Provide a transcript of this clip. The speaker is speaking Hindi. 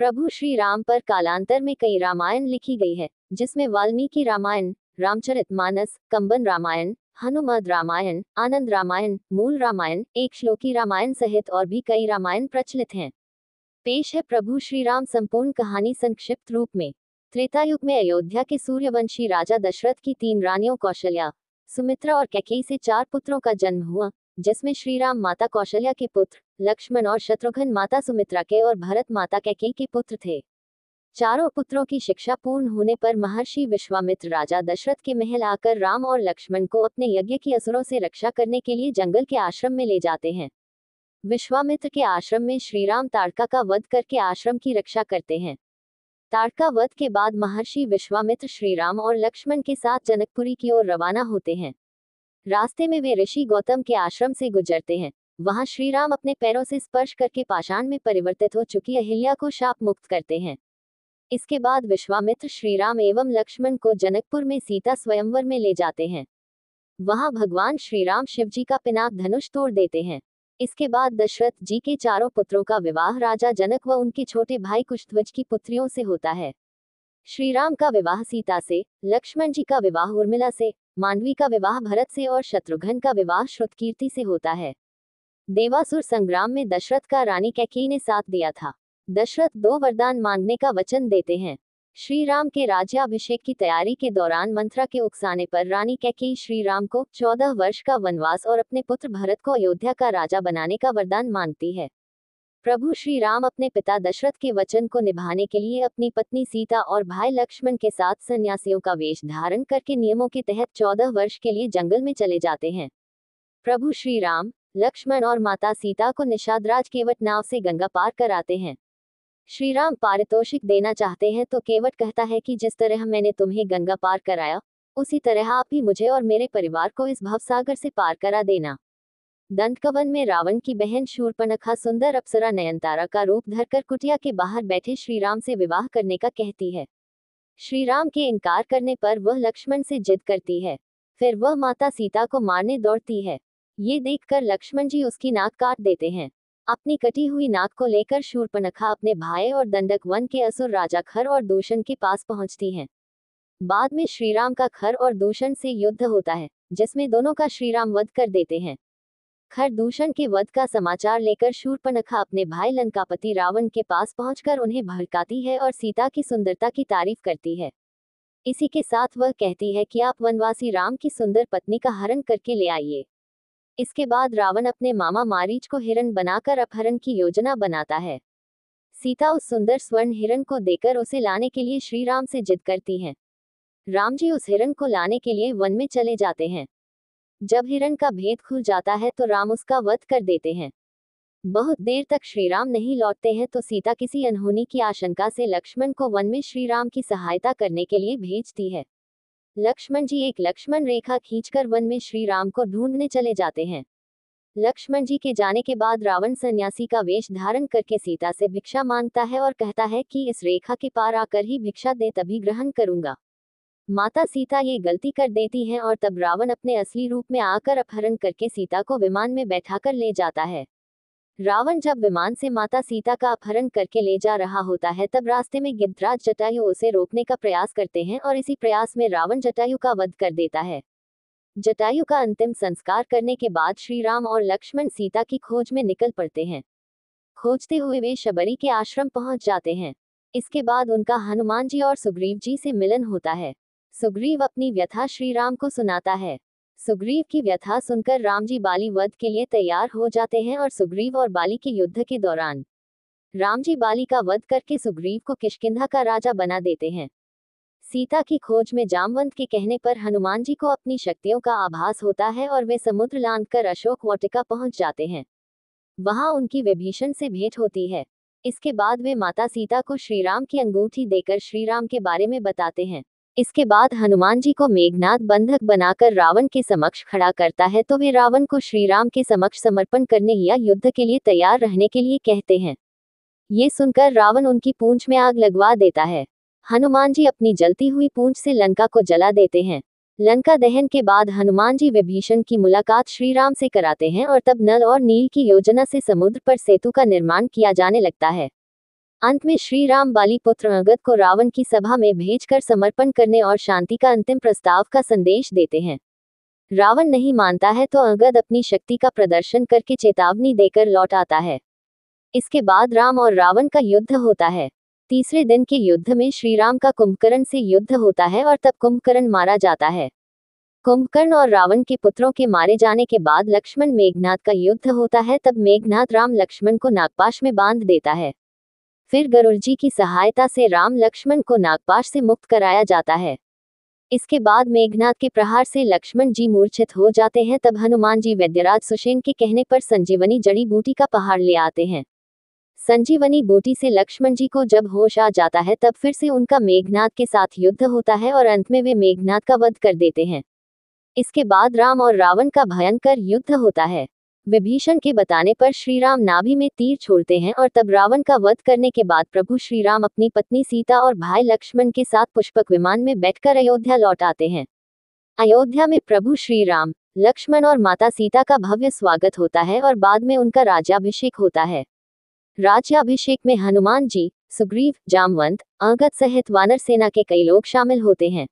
प्रभु श्री राम पर कालांतर में कई रामायण लिखी गई है, जिसमें वाल्मीकि रामायण, रामचरितमानस, कंबन रामायण, हनुमद रामायण, आनंद रामायण, मूल रामायण, एक श्लोकी रामायण सहित और भी कई रामायण प्रचलित हैं। पेश है प्रभु श्री राम संपूर्ण कहानी संक्षिप्त रूप में। त्रेता युग में अयोध्या के सूर्यवंशी राजा दशरथ की 3 रानियों कौशल्या, सुमित्रा और कैकेयी से 4 पुत्रों का जन्म हुआ, जिसमें श्री राम माता कौशल्या के पुत्र, लक्ष्मण और शत्रुघ्न माता सुमित्रा के और भरत माता कैकेयी के पुत्र थे। चारों पुत्रों की शिक्षा पूर्ण होने पर महर्षि विश्वामित्र राजा दशरथ के महल आकर राम और लक्ष्मण को अपने यज्ञ की असुरों से रक्षा करने के लिए जंगल के आश्रम में ले जाते हैं। विश्वामित्र के आश्रम में श्री राम ताड़का का वध करके आश्रम की रक्षा करते हैं। ताड़का वध के बाद महर्षि विश्वामित्र श्री राम और लक्ष्मण के साथ जनकपुरी की ओर रवाना होते हैं। रास्ते में वे ऋषि गौतम के आश्रम से गुजरते हैं। वहां श्री राम अपने पैरों से स्पर्श करके पाषाण में परिवर्तित हो चुकी अहिल्या को शाप मुक्त करते हैं। इसके बाद विश्वामित्र श्री राम एवं लक्ष्मण को जनकपुर में सीता स्वयंवर में ले जाते हैं। वहां भगवान श्री राम शिव जी का पिनाक धनुष तोड़ देते हैं। इसके बाद दशरथ जी के चारों पुत्रों का विवाह राजा जनक व उनके छोटे भाई कुशध्वज की पुत्रियों से होता है। श्री राम का विवाह सीता से, लक्ष्मण जी का विवाह उर्मिला से, मांडवी का विवाह भरत से और शत्रुघ्न का विवाह श्रुतकीर्ति से होता है। देवासुर संग्राम में दशरथ का रानी कैकेयी ने साथ दिया था। दशरथ 2 वरदान मांगने का वचन देते हैं। श्री राम के राज्याभिषेक की तैयारी के दौरान मंत्रा के उकसाने पर रानी कैकेयी श्री राम को 14 वर्ष का वनवास और अपने पुत्र भरत को अयोध्या का राजा बनाने का वरदान मांगती है। प्रभु श्री राम अपने पिता दशरथ के वचन को निभाने के लिए अपनी पत्नी सीता और भाई लक्ष्मण के साथ सन्यासियों का वेश धारण करके नियमों के तहत 14 वर्ष के लिए जंगल में चले जाते हैं। प्रभु श्री राम, लक्ष्मण और माता सीता को निषादराज केवट नाव से गंगा पार कराते हैं। श्री राम पारितोषिक देना चाहते हैं तो केवट कहता है कि जिस तरह मैंने तुम्हें गंगा पार कराया, उसी तरह आप भी मुझे और मेरे परिवार को इस भवसागर से पार करा देना। दंतकवन में रावण की बहन शूर्पणखा सुंदर अप्सरा नयनतारा का रूप धरकर कुटिया के बाहर बैठे श्री राम से विवाह करने का कहती है। श्री राम के इनकार करने पर वह लक्ष्मण से जिद करती है। फिर वह माता सीता को मारने दौड़ती है। ये देखकर लक्ष्मण जी उसकी नाक काट देते हैं। अपनी कटी हुई नाक को लेकर शूर्पणखा अपने भाई और दंडक वन के असुर राजा खर और दूषण के पास पहुंचती हैं। बाद में श्री राम का खर और दूषण से युद्ध होता है, जिसमें दोनों का श्री राम वध कर देते हैं। खर दूषण के वध का समाचार लेकर शूर्पणखा अपने भाई लंकापति रावण के पास पहुंचकर उन्हें भड़काती है और सीता की सुंदरता की तारीफ करती है। इसी के साथ वह कहती है कि आप वनवासी राम की सुंदर पत्नी का हरण करके ले आइए। इसके बाद रावण अपने मामा मारीच को हिरण बनाकर अपहरण की योजना बनाता है। सीता उस सुंदर स्वर्ण हिरण को देकर उसे लाने के लिए श्री राम से जिद करती हैं। राम जी उस हिरण को लाने के लिए वन में चले जाते हैं। जब हिरण का भेद खुल जाता है तो राम उसका वध कर देते हैं। बहुत देर तक श्री राम नहीं लौटते हैं तो सीता किसी अनहोनी की आशंका से लक्ष्मण को वन में श्री राम की सहायता करने के लिए भेजती है। लक्ष्मण जी एक लक्ष्मण रेखा खींचकर वन में श्री राम को ढूंढने चले जाते हैं। लक्ष्मण जी के जाने के बाद रावण सन्यासी का वेश धारण करके सीता से भिक्षा मांगता है और कहता है कि इस रेखा के पार आकर ही भिक्षा दे तभी ग्रहण करूंगा। माता सीता ये गलती कर देती हैं और तब रावण अपने असली रूप में आकर अपहरण करके सीता को विमान में बैठाकर ले जाता है। रावण जब विमान से माता सीता का अपहरण करके ले जा रहा होता है तब रास्ते में गिद्धराज जटायु उसे रोकने का प्रयास करते हैं और इसी प्रयास में रावण जटायु का वध कर देता है। जटायु का अंतिम संस्कार करने के बाद श्री राम और लक्ष्मण सीता की खोज में निकल पड़ते हैं। खोजते हुए वे शबरी के आश्रम पहुंच जाते हैं। इसके बाद उनका हनुमान जी और सुग्रीव जी से मिलन होता है। सुग्रीव अपनी व्यथा श्री राम को सुनाता है। सुग्रीव की व्यथा सुनकर राम जी बाली वध के लिए तैयार हो जाते हैं और सुग्रीव और बाली के युद्ध के दौरान राम जी बाली का वध करके सुग्रीव को किष्किंधा का राजा बना देते हैं। सीता की खोज में जामवंत के कहने पर हनुमान जी को अपनी शक्तियों का आभास होता है और वे समुद्र लांघकर अशोक वाटिका पहुंच जाते हैं। वहां उनकी विभीषण से भेंट होती है। इसके बाद वे माता सीता को श्रीराम की अंगूठी देकर श्रीराम के बारे में बताते हैं। इसके बाद हनुमान जी को मेघनाद बंधक बनाकर रावण के समक्ष खड़ा करता है तो वे रावण को श्रीराम के समक्ष समर्पण करने या युद्ध के लिए तैयार रहने के लिए कहते हैं। ये सुनकर रावण उनकी पूंछ में आग लगवा देता है। हनुमान जी अपनी जलती हुई पूंछ से लंका को जला देते हैं। लंका दहन के बाद हनुमान जी विभीषण की मुलाकात श्रीराम से कराते हैं और तब नल और नील की योजना से समुद्र पर सेतु का निर्माण किया जाने लगता है। अंत में श्री राम बाली पुत्र अंगद को रावण की सभा में भेजकर समर्पण करने और शांति का अंतिम प्रस्ताव का संदेश देते हैं। रावण नहीं मानता है तो अंगद अपनी शक्ति का प्रदर्शन करके चेतावनी देकर लौट आता है। इसके बाद राम और रावण का युद्ध होता है। तीसरे दिन के युद्ध में श्री राम का कुंभकर्ण से युद्ध होता है और तब कुंभकर्ण मारा जाता है। कुंभकर्ण और रावण के पुत्रों के मारे जाने के बाद लक्ष्मण मेघनाद का युद्ध होता है। तब मेघनाद राम लक्ष्मण को नागपाश में बांध देता है। फिर गरुड़ जी की सहायता से राम लक्ष्मण को नागपाश से मुक्त कराया जाता है। इसके बाद मेघनाद के प्रहार से लक्ष्मण जी मूर्छित हो जाते हैं। तब हनुमान जी वैद्यराज सुषेण के कहने पर संजीवनी जड़ी बूटी का पहाड़ ले आते हैं। संजीवनी बूटी से लक्ष्मण जी को जब होश आ जाता है तब फिर से उनका मेघनाद के साथ युद्ध होता है और अंत में वे मेघनाद का वध कर देते हैं। इसके बाद राम और रावण का भयंकर युद्ध होता है। विभीषण के बताने पर श्री राम नाभि में तीर छोड़ते हैं और तब रावण का वध करने के बाद प्रभु श्री राम अपनी पत्नी सीता और भाई लक्ष्मण के साथ पुष्पक विमान में बैठकर अयोध्या लौट आते हैं। अयोध्या में प्रभु श्री राम, लक्ष्मण और माता सीता का भव्य स्वागत होता है और बाद में उनका राज्याभिषेक होता है। राज्याभिषेक में हनुमान जी, सुग्रीव, जामवंत, अंगद सहित वानर सेना के कई लोग शामिल होते हैं।